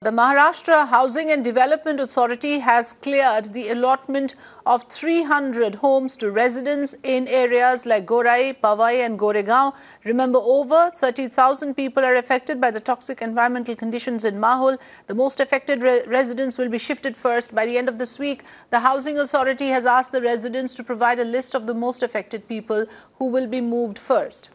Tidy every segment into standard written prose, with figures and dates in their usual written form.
The Maharashtra Housing and Development Authority has cleared the allotment of 300 homes to residents in areas like Gorai, Powai and Goregaon. Remember, over 30,000 people are affected by the toxic environmental conditions in Mahul. The most affected residents will be shifted first. By the end of this week, the Housing Authority has asked the residents to provide a list of the most affected people who will be moved first.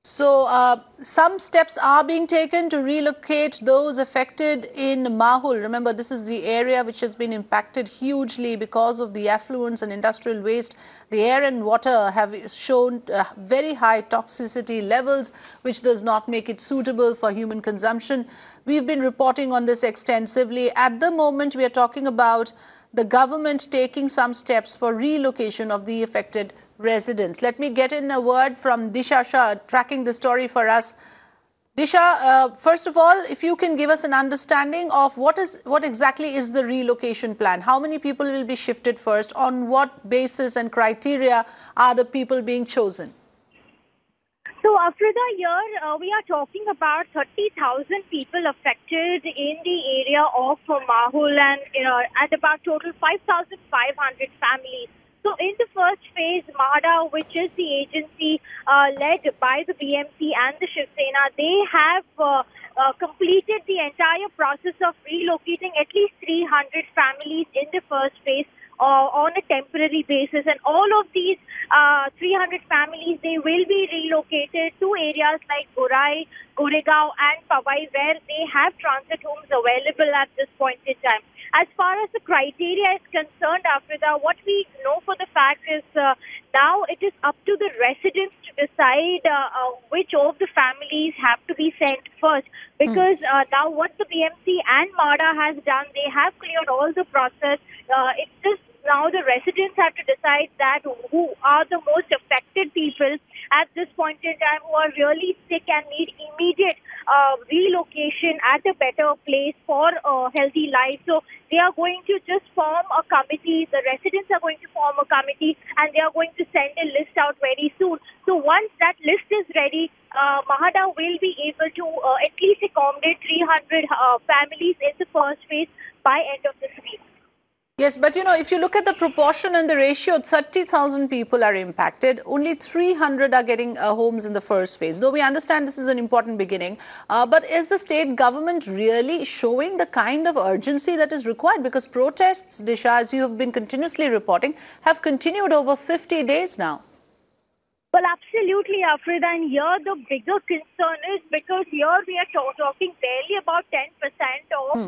So, some steps are being taken to relocate those affected in Mahul. Remember, this is the area which has been impacted hugely because of the affluents and industrial waste. The air and water have shown very high toxicity levels, which does not make it suitable for human consumption. We've been reporting on this extensively. At the moment, we are talking about the government taking some steps for relocation of the affected residents. Let me get in a word from Disha Shah, tracking the story for us. Disha, first of all, if you can give us an understanding of what exactly is the relocation plan? How many people will be shifted first? On what basis and criteria are the people being chosen? So after the year, we are talking about 30,000 people affected in the area of Mahul and about total 5,500 families. So in the first phase, MHADA, which is the agency led by the BMC and the Shiv Sena, they have completed the entire process of relocating at least 300 families in the first phase on a temporary basis. And all of these 300 families, they will be relocated to areas like Gorai, Goregaon and Powai, where they have transit homes available at this point in time. As far as the criteria is concerned, Afrida, what we know for the fact is now it is up to the residents to decide which of the families have to be sent first. Because now what the BMC and MHADA has done, they have cleared all the process. It's just now the residents have to decide that who are the most affected people at this point in time who are really sick and need immediate relocation at a better place for a healthy life. So they are going to just form a committee. The residents are going to form a committee and they are going to send a list out very soon. So once that list is ready, MHADA will be able to at least accommodate 300 families in the first phase by end of this week. Yes, but if you look at the proportion and the ratio, 30,000 people are impacted. Only 300 are getting homes in the first phase. Though we understand this is an important beginning. But is the state government really showing the kind of urgency that is required? Because protests, Disha, as you have been continuously reporting, have continued over 50 days now. Well, absolutely, Afrida. And here the bigger concern is because here we are talking barely about 10%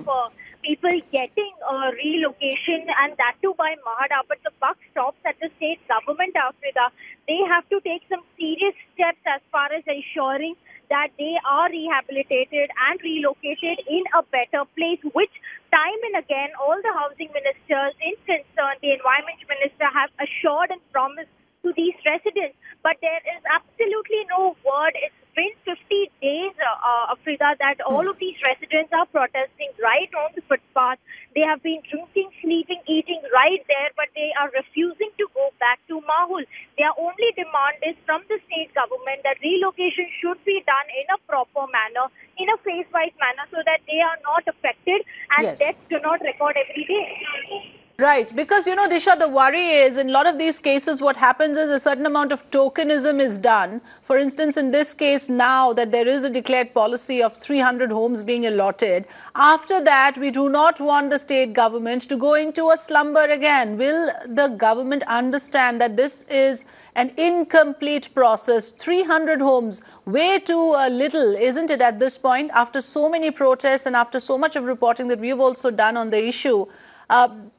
of people getting relocation, and that too by MHADA. But the buck stops at the state government, Afrida. They have to take some serious steps as far as ensuring that they are rehabilitated and relocated in a better place, which time and again all the housing ministers in concern, the environment minister, have assured and promised to these residents. But there is absolutely no word. It's been 50 days, Afrida, that all of these residents are protesting right on the footpath. They have been drinking, sleeping, eating right there, but they are refusing to go back to Mahul. Their only demand is from the state government that relocation should be done in a proper manner, in a phase-wise manner, so that they are not affected and deaths do not record every day. Right, because Disha, the worry is in a lot of these cases what happens is a certain amount of tokenism is done. For instance, in this case now that there is a declared policy of 300 homes being allotted, after that we do not want the state government to go into a slumber again. Will the government understand that this is an incomplete process? 300 homes, way too little, isn't it, at this point, after so many protests and after so much of reporting that we have also done on the issue?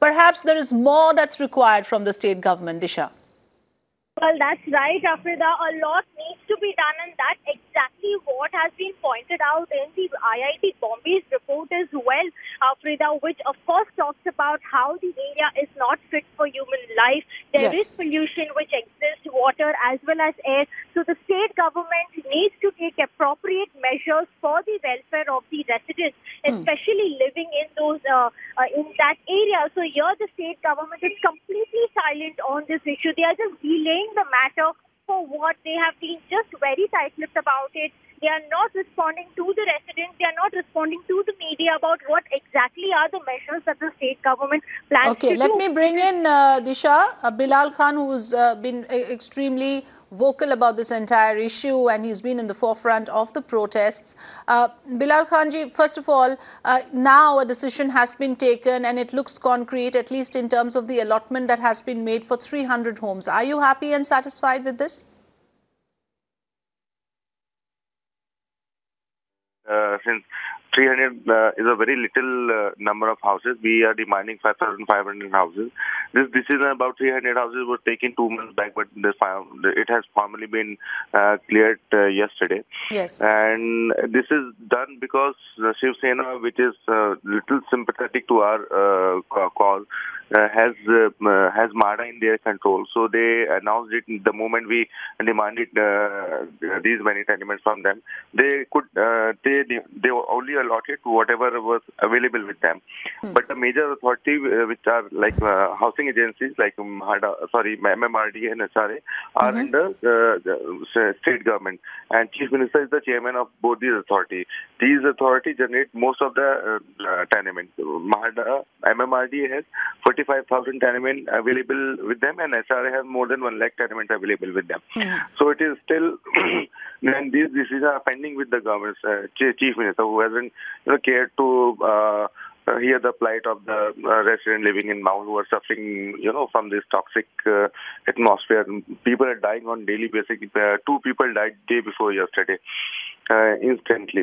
Perhaps there is more that's required from the state government, Disha. Well, that's right, Afrida. A lot needs to be done, and that's exactly what has been pointed out in the IIT Bombay's report as well, Afrida, which of course talks about how the area is not fit for human life. There is pollution which exists, water as well as air. So the state government needs to take appropriate measures for the welfare of the residents, especially living in those in that area. So here the state government is completely silent on this issue. They are just delaying the matter for what. They have been just very tight-lipped about it. They are not responding to the residents. They are not responding to the media about what exactly are the measures that the state government plans Okay, to let do. me bring in Disha, Bilal Khan, who's been extremely vocal about this entire issue, and he's been in the forefront of the protests. Bilal Khanji, first of all, now a decision has been taken and it looks concrete, at least in terms of the allotment that has been made for 300 homes. Are you happy and satisfied with this? Since 300 is a very little number of houses, we are demanding 5,500 houses. This decision about 300 houses was taken 2 months back, but it has formally been cleared yesterday. Yes. And this is done because Shiv Sena, which is little sympathetic to our cause, has Mahara in their control. So they announced it the moment we demanded these many tenements from them. They could they only allotted to whatever was available with them. But the major authority, which are like housing agencies like MMRD and SRA, are under the state government, and Chief Minister is the chairman of both these authorities. These authorities generate most of the tenements. MMRD has 45,000 tenements available with them, and SRA has more than 1 lakh tenements available with them. So it is still, and these decisions are pending with the government's Chief Minister, who hasn't cared to hear the plight of the residents living in Mahul who are suffering, from this toxic atmosphere. People are dying on daily basis. 2 people died day before yesterday, instantly,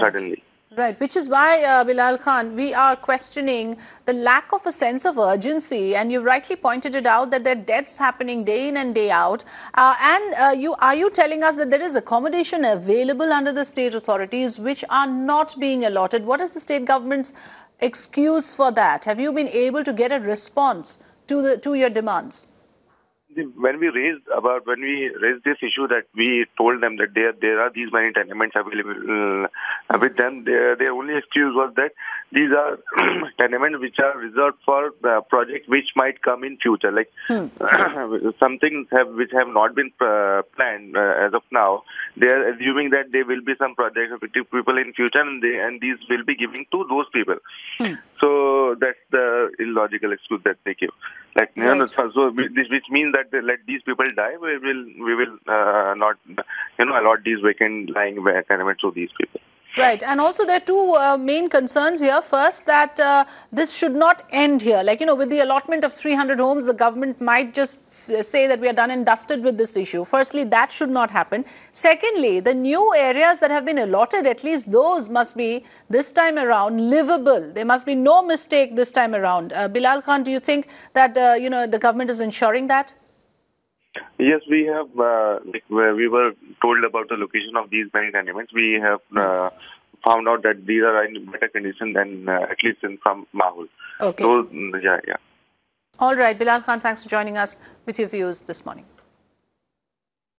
suddenly. Right, which is why, Bilal Khan, we are questioning the lack of a sense of urgency, and you rightly pointed it out that there are deaths happening day in and day out. Are you telling us that there is accommodation available under the state authorities which are not being allotted? What is the state government's excuse for that? Have you been able to get a response to your demands? When we raised this issue, that we told them that there are these many tenements available with them, their only excuse was that these are tenements which are reserved for projects which might come in future, like some things which have not been planned as of now. They are assuming that there will be some projects with people in future, and these will be given to those people. So that's the illogical excuse that they give. Which means that let these people die. We will not allot these vacant lying tenements to these people. Right, and also there are 2 main concerns here. First, that this should not end here. With the allotment of 300 homes, the government might just say that we are done and dusted with this issue. Firstly, that should not happen. Secondly, the new areas that have been allotted, at least those must be this time around livable. There must be no mistake this time around. Bilal Khan, do you think that the government is ensuring that? Yes, we have. We were told about the location of these many tenements. We have found out that these are in better condition than at least from Mahul. Okay. So, yeah. All right, Bilal Khan, thanks for joining us with your views this morning.